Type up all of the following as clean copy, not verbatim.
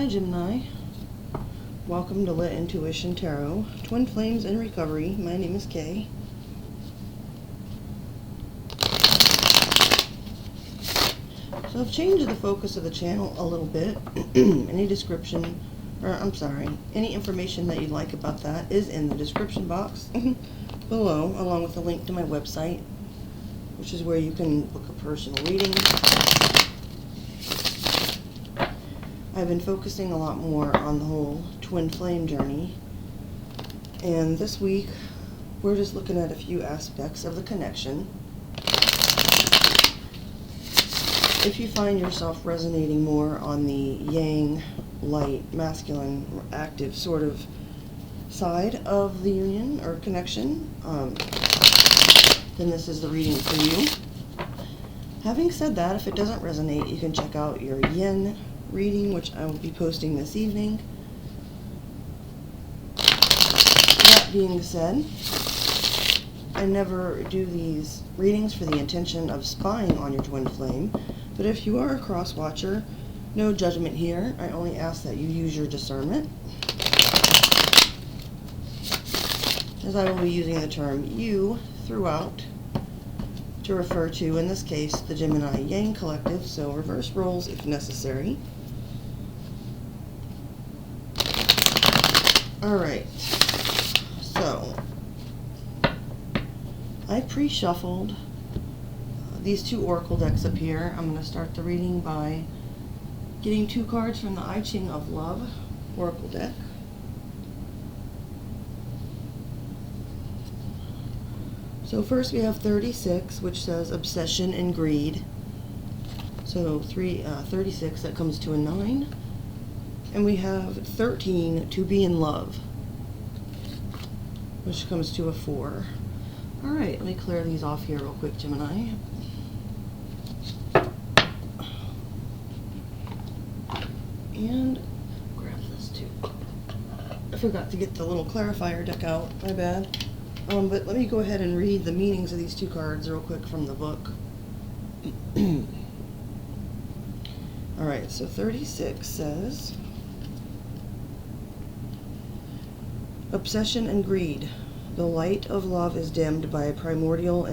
Hi Gemini, welcome to Lit Intuition Tarot, Twin Flames in Recovery. My name is Kay. So I've changed the focus of the channel a little bit. Any information that you'd like about that is in the description box below, along with a link to my website, which is where you can book a personal reading. I've been focusing a lot more on the whole twin flame journey, and this week we're just looking at a few aspects of the connection. If you find yourself resonating more on the yang, light, masculine, active sort of side of the union or connection, then this is the reading for you. Having said that, if it doesn't resonate, you can check out your yin reading, which I will be posting this evening. That being said, I never do these readings for the intention of spying on your twin flame, but if you are a cross watcher, no judgment here. I only ask that you use your discernment, as I will be using the term you throughout to refer to, in this case, the Gemini Yang Collective, so reverse roles if necessary. Alright, so I pre-shuffled these two oracle decks up here. I'm going to start the reading by getting two cards from the I Ching of Love oracle deck. So first we have 36, which says obsession and greed. So 36, that comes to a 9. And we have 13, to be in love, which comes to a 4. Alright, let me clear these off here real quick, Gemini. And grab this too. I forgot to get the little clarifier deck out, my bad. But let me go ahead and read the meanings of these two cards real quick from the book. Alright, so 36 says, obsession and greed. The light of love is dimmed by primordial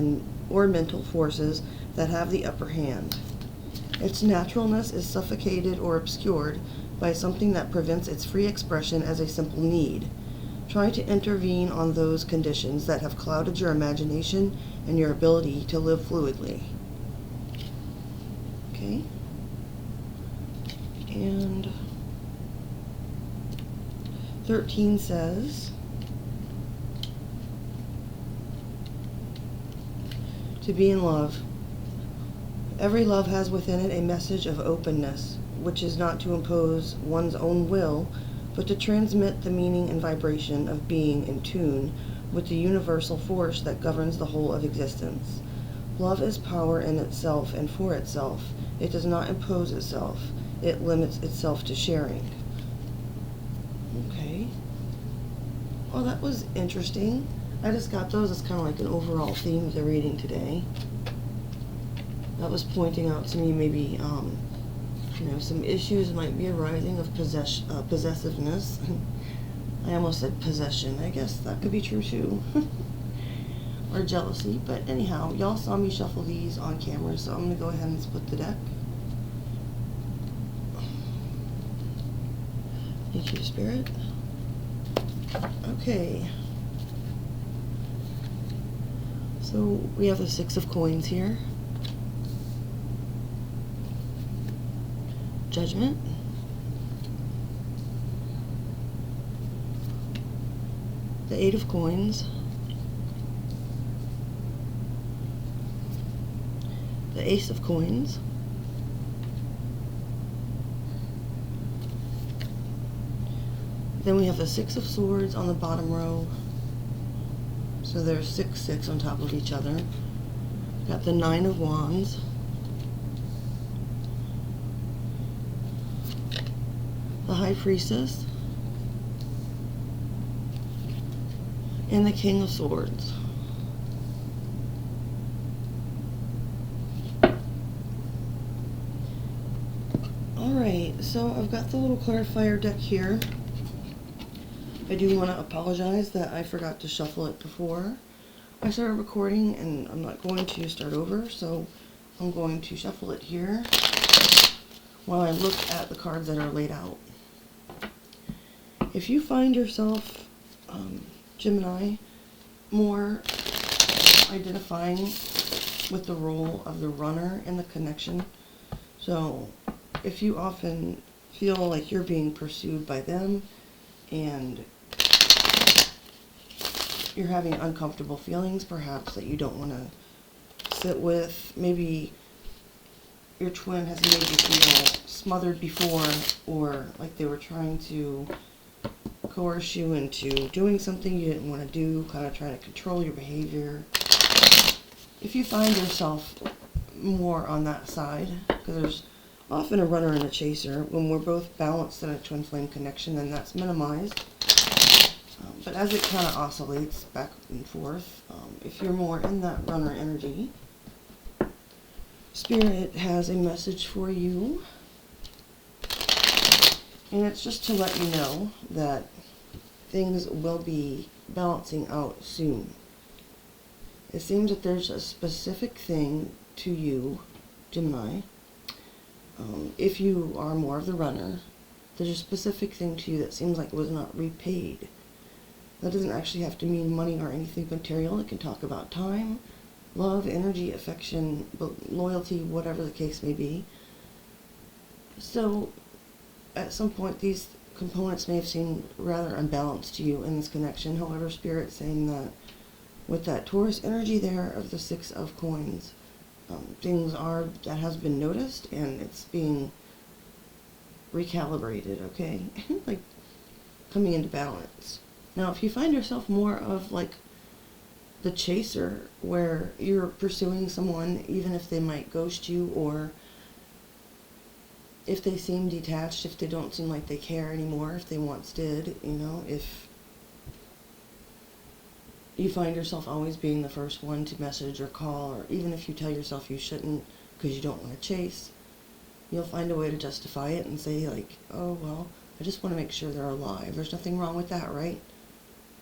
or mental forces that have the upper hand. Its naturalness is suffocated or obscured by something that prevents its free expression as a simple need. Try to intervene on those conditions that have clouded your imagination and your ability to live fluidly. Okay. And 13 says, to be in love. Every love has within it a message of openness, which is not to impose one's own will, but to transmit the meaning and vibration of being in tune with the universal force that governs the whole of existence. Love is power in itself and for itself. It does not impose itself. It limits itself to sharing. Okay. Well, that was interesting. I just got those as kind of like an overall theme of the reading today. That was pointing out to me maybe some issues might be arising of possessiveness. I almost said possession. I guess that could be true too. Or jealousy. But anyhow, y'all saw me shuffle these on camera, so I'm going to go ahead and split the deck. Thank you, Spirit. Okay. So we have the 6 of coins here. Judgment. The 8 of coins. The Ace of coins. Then we have the 6 of swords on the bottom row. So there's 6, 6 on top of each other. Got the 9 of wands. The High Priestess, and the King of Swords. Alright, so I've got the little clarifier deck here. I do want to apologize that I forgot to shuffle it before I started recording, and I'm not going to start over, so I'm going to shuffle it here while I look at the cards that are laid out. If you find yourself, Gemini, more identifying with the role of the runner in the connection, so if you often feel like you're being pursued by them and you're having uncomfortable feelings, perhaps, that you don't want to sit with, maybe your twin has made you feel smothered before, or like they were trying to coerce you into doing something you didn't want to do, kind of trying to control your behavior. If you find yourself more on that side, because there's often a runner and a chaser, when we're both balanced in a twin flame connection, then that's minimized. But as it kind of oscillates back and forth, if you're more in that runner energy, Spirit has a message for you. And it's just to let you know that things will be balancing out soon. It seems that there's a specific thing to you, Gemini. If you are more of the runner, there's a specific thing to you that seems like it was not repaid. That doesn't actually have to mean money or anything material. It can talk about time, love, energy, affection, loyalty, whatever the case may be. So, at some point, these components may have seemed rather unbalanced to you in this connection. However, Spirit's saying that with that Taurus energy there of the Six of Coins, that has been noticed, and it's being recalibrated, okay? Like, coming into balance. Now, if you find yourself more of, like, the chaser, where you're pursuing someone, even if they might ghost you, or if they seem detached, if they don't seem like they care anymore, if they once did, you know, if you find yourself always being the first one to message or call, or even if you tell yourself you shouldn't because you don't want to chase, you'll find a way to justify it and say, like, oh, well, I just want to make sure they're alive. There's nothing wrong with that, right?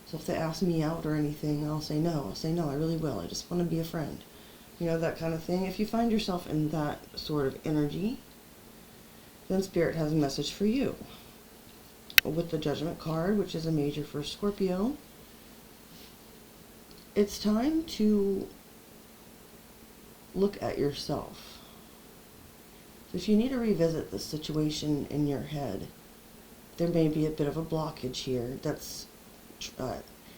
So if they ask me out or anything, I'll say no. I'll say no, I really will. I just want to be a friend. You know, that kind of thing. If you find yourself in that sort of energy, then Spirit has a message for you. With the Judgment card, which is a major for Scorpio, it's time to look at yourself. If you need to revisit the situation in your head, there may be a bit of a blockage here that's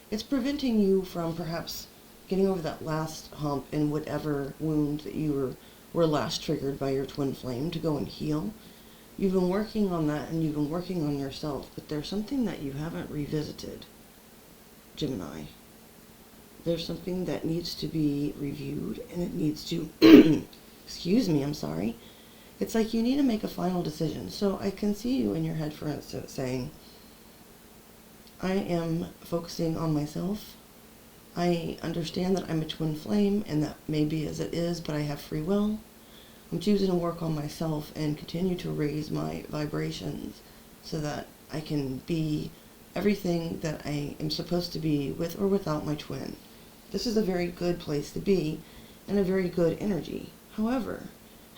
it's preventing you from perhaps getting over that last hump in whatever wound that you were last triggered by your twin flame to go and heal. You've been working on that, and you've been working on yourself, but there's something that you haven't revisited, Gemini. There's something that needs to be reviewed, and it needs to, excuse me, I'm sorry. It's like you need to make a final decision. So I can see you in your head, for instance, saying, I am focusing on myself. I understand that I'm a twin flame, and that may be as it is, but I have free will. I'm choosing to work on myself and continue to raise my vibrations so that I can be everything that I am supposed to be with or without my twin. This is a very good place to be and a very good energy. However,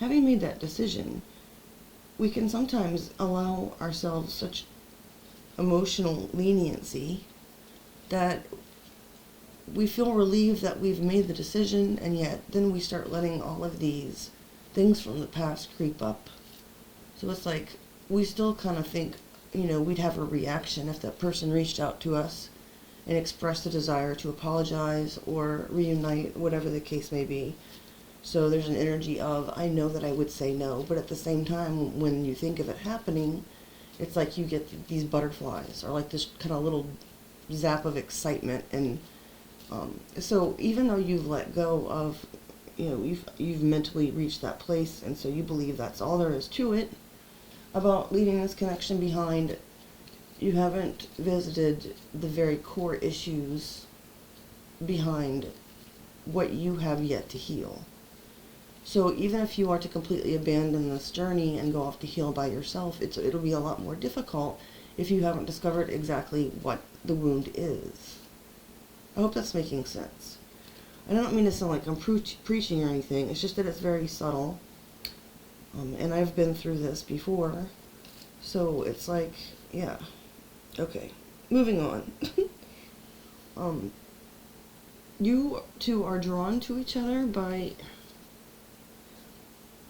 having made that decision, we can sometimes allow ourselves such emotional leniency that we feel relieved that we've made the decision, and yet then we start letting all of these things from the past creep up. So it's like we still kind of think, you know, we'd have a reaction if that person reached out to us and expressed a desire to apologize or reunite, whatever the case may be. So there's an energy of, I know that I would say no, but at the same time, when you think of it happening, it's like you get these butterflies, or like this kind of little zap of excitement. And so even though you've let go of, you know, you've mentally reached that place, and so you believe that's all there is to it about leaving this connection behind, you haven't visited the very core issues behind what you have yet to heal. So even if you are to completely abandon this journey and go off to heal by yourself, it'll be a lot more difficult if you haven't discovered exactly what the wound is. I hope that's making sense. I don't mean to sound like I'm preaching or anything. It's just that it's very subtle. And I've been through this before. So it's like, yeah. Okay. Moving on. You two are drawn to each other by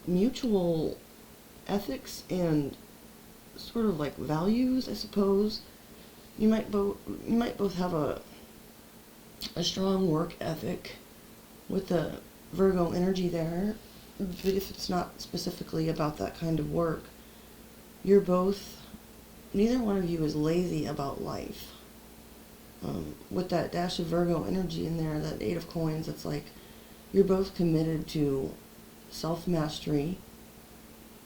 mutual ethics and sort of like values, I suppose. You might both have a strong work ethic with the Virgo energy there, but if it's not specifically about that kind of work, neither one of you is lazy about life. With that dash of Virgo energy in there, that 8 of coins, it's like you're both committed to self-mastery,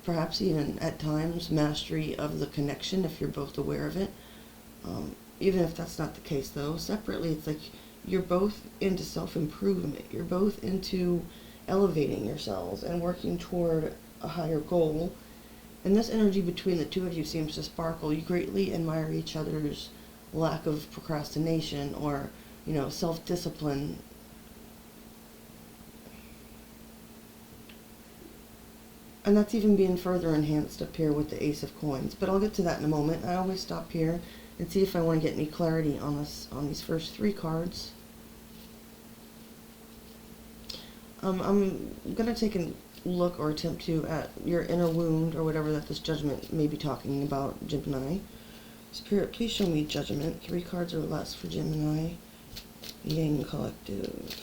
perhaps even at times mastery of the connection if you're both aware of it. Even if that's not the case though, separately it's like you're both into self-improvement. You're both into elevating yourselves and working toward a higher goal. And this energy between the two of you seems to sparkle. You greatly admire each other's lack of procrastination or, self-discipline. And that's even being further enhanced up here with the Ace of Coins. But I'll get to that in a moment. I always stop here and see if I want to get any clarity on these first 3 cards. I'm going to take a look or attempt to at your inner wound or whatever that this judgment may be talking about, Gemini. Spirit, please show me judgment. 3 cards or less for Gemini. Yang Collective.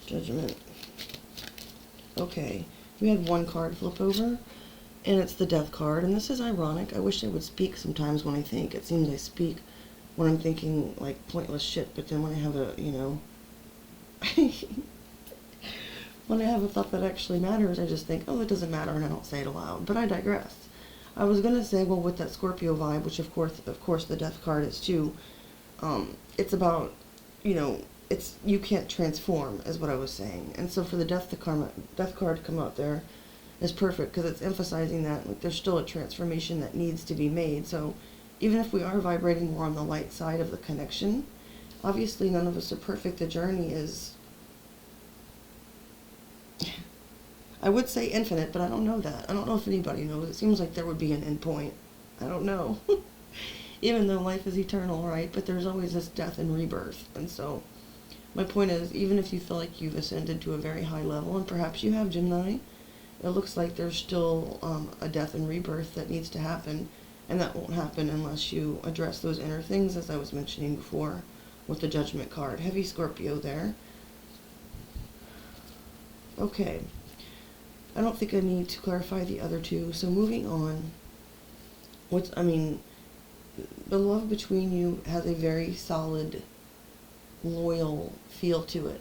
Judgment. Okay. We had 1 card flip over, and it's the Death card, and this is ironic. I wish I would speak sometimes when I think. It seems I speak when I'm thinking, like, pointless shit, but then when I have a, when I have a thought that actually matters, I just think, oh, it doesn't matter, and I don't say it aloud. But I digress. I was going to say, well, with that Scorpio vibe, which of course the Death card is too, it's about, you can't transform, is what I was saying. And so for the Death card to come out there is perfect, because it's emphasizing that like there's still a transformation that needs to be made. So even if we are vibrating more on the light side of the connection, obviously none of us are perfect. The journey is, I would say infinite, but I don't know that. I don't know if anybody knows. It seems like there would be an end point. I don't know. Even though life is eternal, right? But there's always this death and rebirth. And so my point is, even if you feel like you've ascended to a very high level, and perhaps you have, Gemini, it looks like there's still a death and rebirth that needs to happen. And that won't happen unless you address those inner things, as I was mentioning before with the Judgment card. Heavy Scorpio there. Okay. I don't think I need to clarify the other 2. So moving on. The love between you has a very solid, loyal feel to it.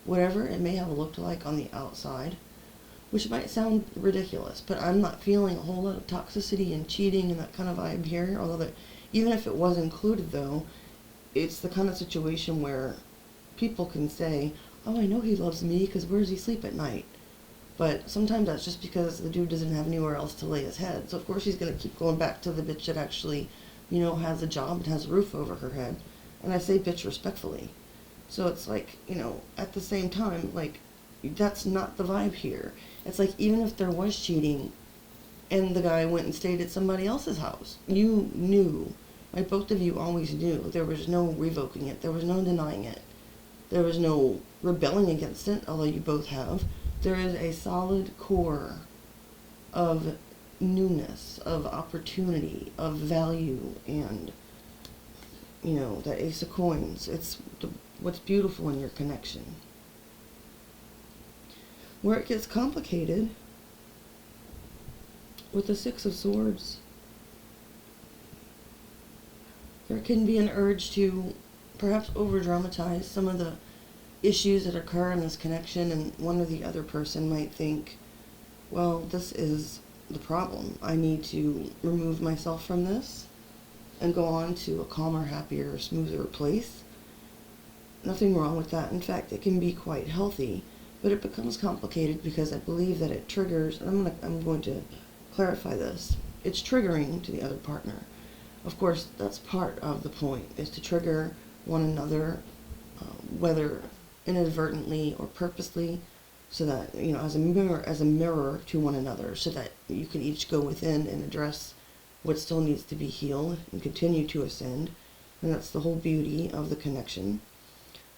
Whatever it may have looked like on the outside, which might sound ridiculous, but I'm not feeling a whole lot of toxicity and cheating and that kind of vibe here. Although even if it was included though, it's the kind of situation where people can say, oh, I know he loves me because where does he sleep at night? But sometimes that's just because the dude doesn't have anywhere else to lay his head. So of course he's going to keep going back to the bitch that actually, has a job and has a roof over her head. And I say bitch respectfully. So it's like, at the same time, like, that's not the vibe here. It's like, even if there was cheating and the guy went and stayed at somebody else's house, you knew, like both of you always knew. There was no revoking it. There was no denying it. There was no rebelling against it, although you both have. There is a solid core of newness, of opportunity, of value, and, that Ace of Coins. It's what's beautiful in your connection. Where it gets complicated, with the 6 of Swords, there can be an urge to perhaps over-dramatize some of the issues that occur in this connection, and one or the other person might think, well, this is the problem. I need to remove myself from this and go on to a calmer, happier, smoother place. Nothing wrong with that. In fact, it can be quite healthy. But it becomes complicated because I believe that it triggers, and I'm going to clarify this. It's triggering to the other partner. Of course, that's part of the point, is to trigger one another, whether inadvertently or purposely, so that, as a mirror to one another, so that you can each go within and address what still needs to be healed and continue to ascend. And that's the whole beauty of the connection.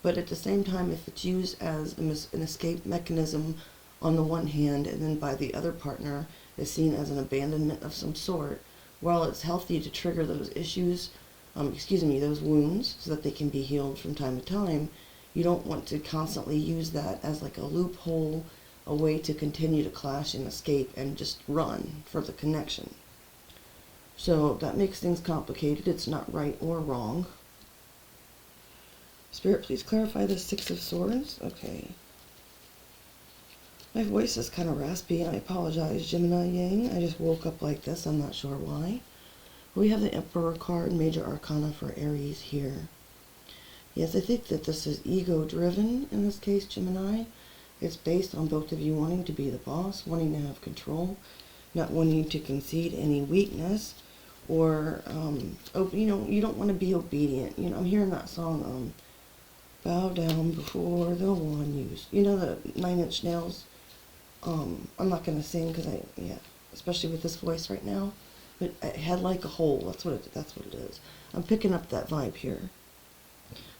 But at the same time, if it's used as an escape mechanism on the one hand, and then by the other partner is seen as an abandonment of some sort, while it's healthy to trigger those issues, those wounds, so that they can be healed from time to time, you don't want to constantly use that as like a loophole, a way to continue to clash and escape and just run for the connection. So that makes things complicated. It's not right or wrong. Spirit, please clarify the Six of Swords. Okay. My voice is kind of raspy, and I apologize, Gemini Yang. I just woke up like this. I'm not sure why. We have the Emperor card, Major Arcana for Aries here. Yes, I think that this is ego-driven in this case, Gemini. It's based on both of you wanting to be the boss, wanting to have control, not wanting to concede any weakness, or, you don't want to be obedient. I'm hearing that song, bow down before the one used. The 9 Inch Nails. I'm not going to sing because especially with this voice right now, but head like a hole. That's what it is. I'm picking up that vibe here.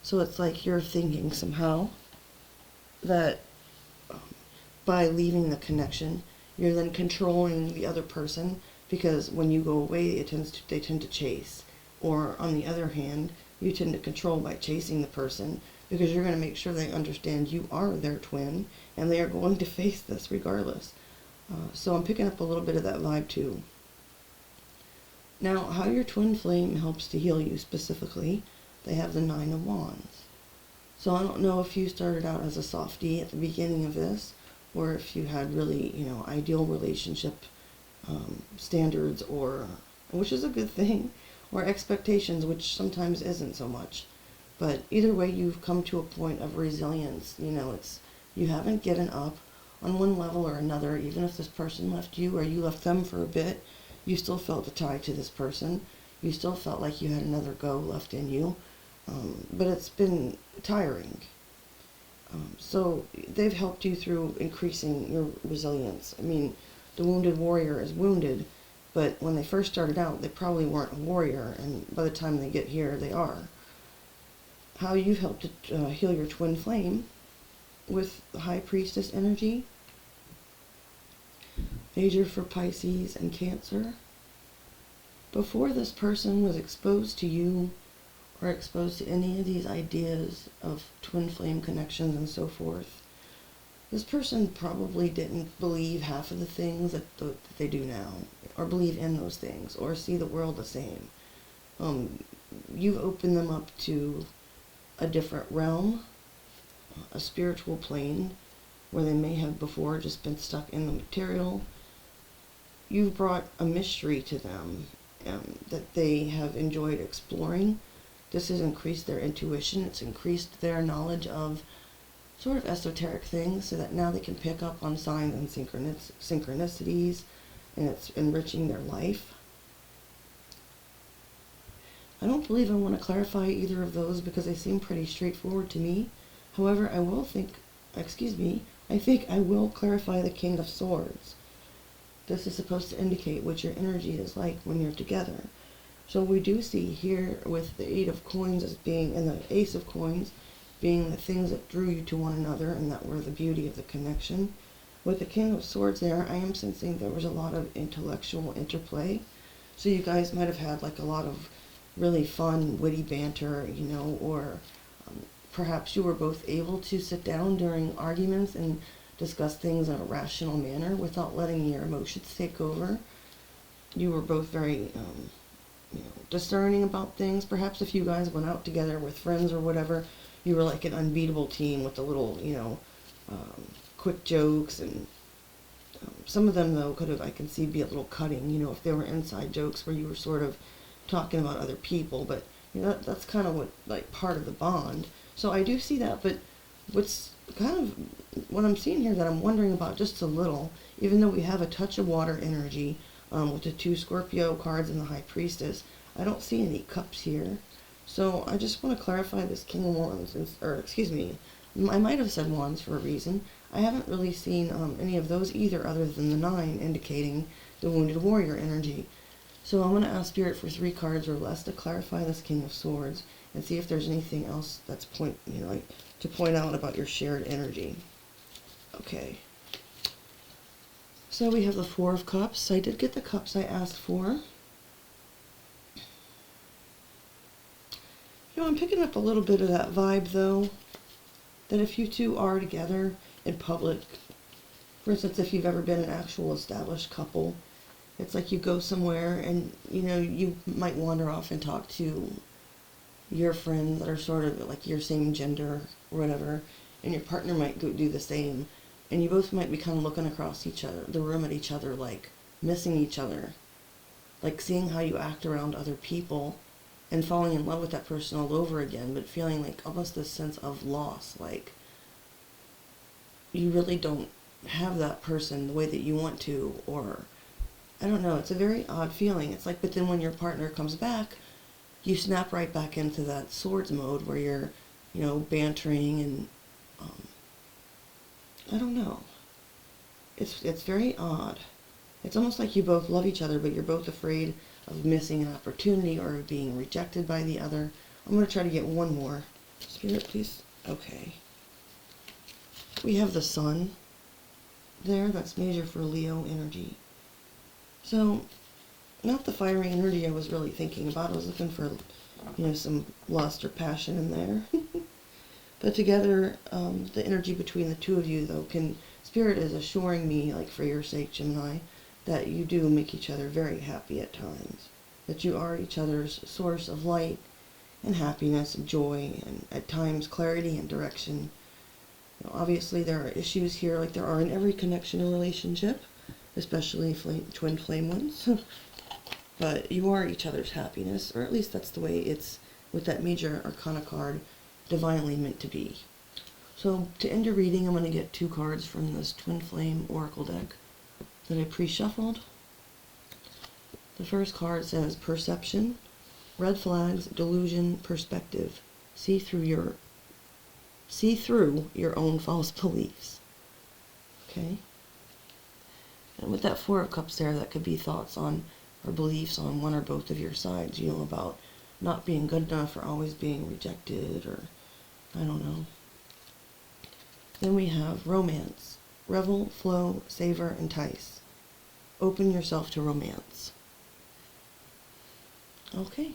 So it's like you're thinking somehow that by leaving the connection, you're then controlling the other person, because when you go away, they tend to chase. Or on the other hand, you tend to control by chasing the person, because you're going to make sure they understand you are their twin, and they are going to face this regardless. So I'm picking up a little bit of that vibe too. Now, how your twin flame helps to heal you specifically, they have the 9 of Wands. So I don't know if you started out as a softie at the beginning of this, or if you had really, ideal relationship standards, which is a good thing, or expectations, which sometimes isn't so much. But either way, you've come to a point of resilience. You haven't given up on one level or another. Even if this person left you or you left them for a bit, you still felt a tie to this person. You still felt like you had another go left in you. But it's been tiring. So they've helped you through increasing your resilience. The wounded warrior is wounded, but when they first started out, they probably weren't a warrior, and by the time they get here, they are. How you've helped to heal your twin flame with the High Priestess energy. Major for Pisces and Cancer. Before this person was exposed to you, or exposed to any of these ideas of twin flame connections and so forth, this person probably didn't believe half of the things that they do now, or believe in those things, or see the world the same. You've opened them up to a different realm, a spiritual plane, where they may have before just been stuck in the material. You've brought a mystery to them that they have enjoyed exploring. This has increased their intuition. It's increased their knowledge of sort of esoteric things, so that now they can pick up on signs and synchronicities, and it's enriching their life. I don't believe I want to clarify either of those because they seem pretty straightforward to me. However, I think I will clarify the King of Swords. This is supposed to indicate what your energy is like when you're together. So we do see here with the 8 of Coins as being, and the Ace of Coins being the things that drew you to one another and that were the beauty of the connection. With the King of Swords there, I am sensing there was a lot of intellectual interplay. So you guys might have had like a lot of really fun, witty banter, or perhaps you were both able to sit down during arguments and discuss things in a rational manner without letting your emotions take over. You were both very discerning about things. Perhaps if you guys went out together with friends or whatever, you were like an unbeatable team with the little, quick jokes, and some of them though I can see be a little cutting, if they were inside jokes where you were sort of talking about other people, but that's kind of what, like, part of the bond. So I do see that, but what's kind of what I'm seeing here that I'm wondering about just a little, even though we have a touch of water energy with the 2 Scorpio cards and the High Priestess, I don't see any cups here. So I just want to clarify this King of Wands, or excuse me, I might have said Wands for a reason. I haven't really seen any of those either other than the 9 indicating the Wounded Warrior energy. So I'm going to ask Spirit for 3 cards or less to clarify this King of Swords and see if there's anything else that's like to point out about your shared energy. Okay. So we have the 4 of Cups. I did get the cups I asked for. You know, I'm picking up a little bit of that vibe though, that if you two are together in public, for instance, if you've ever been an actual established couple, it's like you go somewhere and, you know, you might wander off and talk to your friends that are sort of like your same gender or whatever, and your partner might go do the same, and you both might be kind of looking across the room at each other, like missing each other, like seeing how you act around other people and falling in love with that person all over again, but feeling like almost this sense of loss, like you really don't have that person the way that you want to, or I don't know, it's a very odd feeling. It's like, but then when your partner comes back, you snap right back into that swords mode where you're, you know, bantering and, I don't know. It's very odd. It's almost like you both love each other, but you're both afraid of missing an opportunity or of being rejected by the other. I'm going to try to get one more. Spirit, please. Okay. We have the Sun there. That's major for Leo energy. So, not the fiery energy I was really thinking about. I was looking for, you know, some lust or passion in there. But together, the energy between the two of you, though, Spirit is assuring me, like for your sake, Gemini, that you do make each other very happy at times. That you are each other's source of light and happiness and joy, and at times clarity and direction. You know, obviously, there are issues here, like there are in every connection or relationship, especially twin flame ones. But you are each other's happiness, or at least that's the way it's with that major arcana card, divinely meant to be. So to end your reading, I'm going to get 2 cards from this Twin Flame Oracle deck that I pre-shuffled. The first card says Perception, Red Flags, Delusion, Perspective. See through your own false beliefs. Okay? And with that 4 of Cups there, that could be thoughts on or beliefs on one or both of your sides, you know, about not being good enough or always being rejected, or I don't know. Then we have Romance. Revel, flow, savor, entice. Open yourself to romance. Okay.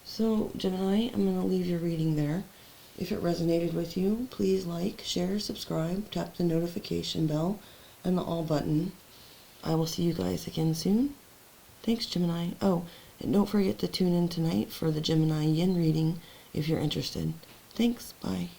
So, Gemini, I'm going to leave your reading there. If it resonated with you, please like, share, subscribe, tap the notification bell and the all button. I will see you guys again soon. Thanks, Gemini. Oh, and don't forget to tune in tonight for the Gemini Yin reading if you're interested. Thanks. Bye.